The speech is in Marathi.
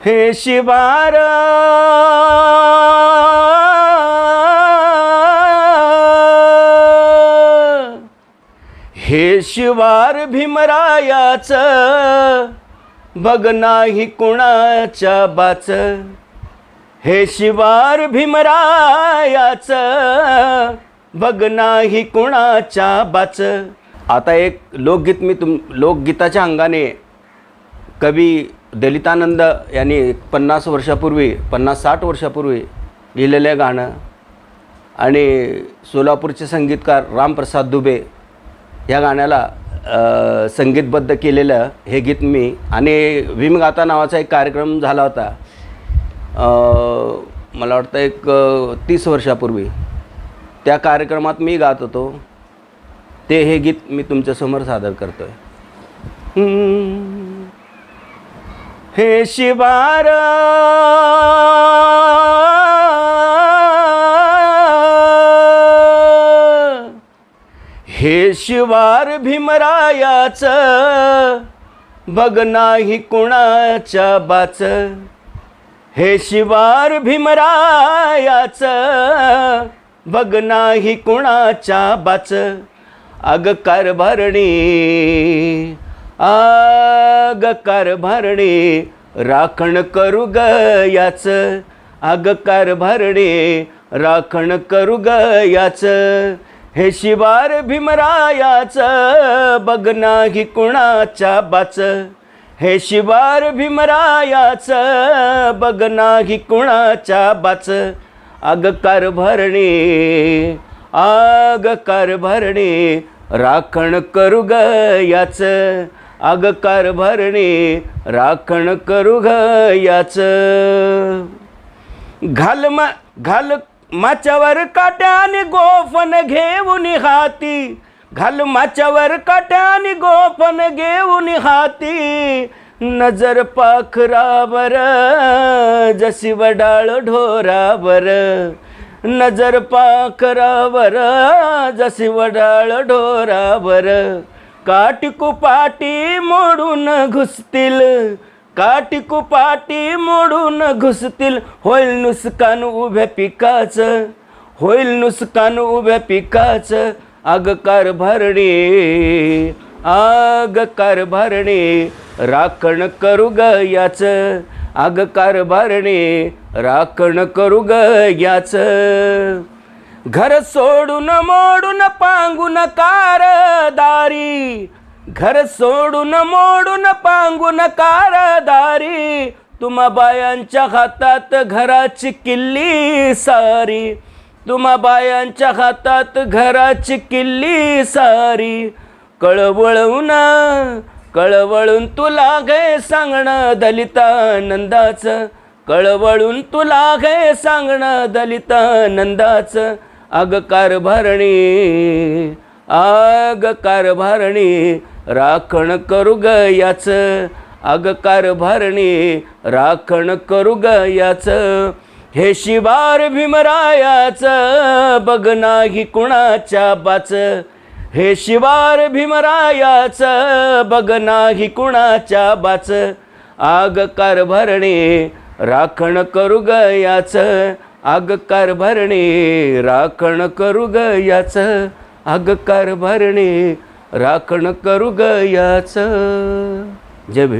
हे शिवार हे शिवार भीमरायाचं बघ नाही कुणाच्या बाच, हे शिवार भीमरायाचं बघ नाही कुणाच्या बाच. आता एक लोकगीत मी लोकगीताच्या अंगाने कवी दलितानंद यांनी 50 वर्षापूर्वी 50-60 वर्षापूर्वी लिहिलेलं गाणं आणि सोलापूरचे संगीतकार रामप्रसाद दुबे या गाण्याला संगीतबद्ध केलेलं हे गीत मी आणि भीमगाथा नावाचा एक कार्यक्रम झाला होता मला वाटतं एक 30 वर्षापूर्वी. त्या कार्यक्रमात मी गात होतो ते हे गीत मी तुमच्यासमोर सादर करतो आहे. हे शिवार हे शिवार भीमरायाचं बघ नाही कुणाच्या बाच, हे शिवार भीमरायाचं बघ नाही कुणाच्या बाच. अग कारभारणी आग कारभारणी राखण करू ग याच, अग कारभारणी राखण करू ग याच. हे शिवार भीमरायाचं बघ नाही कुणाच्या बाच, हे शिवार भीमरायाचं बघ नाही कुणाच्या बाच. अग कारभारणी आग कारभारणी राखण करू ग याच, अग कारभारणी राखण करू ग याच. घाल माच्यावर काट्याने गोफन घेऊन हाती, घाल माच्यावर काट्याने गोफन घेऊन हाती. नजर पाखरावर जशी वडाळ ढोरावर, नजर पाखरावर जशी वडाळ ढोरावर. काटिकुपाटी मोडून घुसतील, काटिकुपाटी मोडून घुसतील. होईल नुसकान उभ्या पिकाचं, होईल नुसकान उभ्या पिकाचं. अग कारभारणी आग कारभारणी राखण करू ग याच, अग कारभारणी राखण करू ग याच. घर सोडून मोडून पांगून कारदारी, घर सोडून मोडून पांगून कारदारी. तुम्हा बायांच्या हातात घराची किल्ली सारी, तुम्हा बायांच्या हातात घराची किल्ली सारी. कळवळून कळवळून तुला गे सांगणं दलितानंदाचं, कळवळून तुला गे सांगणं दलितानंदाचं. अग कारभारणी आग कारभारणी राखण करू ग याच, अग कारभारणी राखण करू ग याच. हे शिवार भीमरायाचं बघ नाही कुणाच्या बाच, हे शिवार भीमरायाचं बघ नाही कुणाच्या बाच. आग कारभारणी राखण करू ग याच, आग कारभारणी राखण करू ग याच, आग कारभारणी राखण करू ग याच. जय भीम.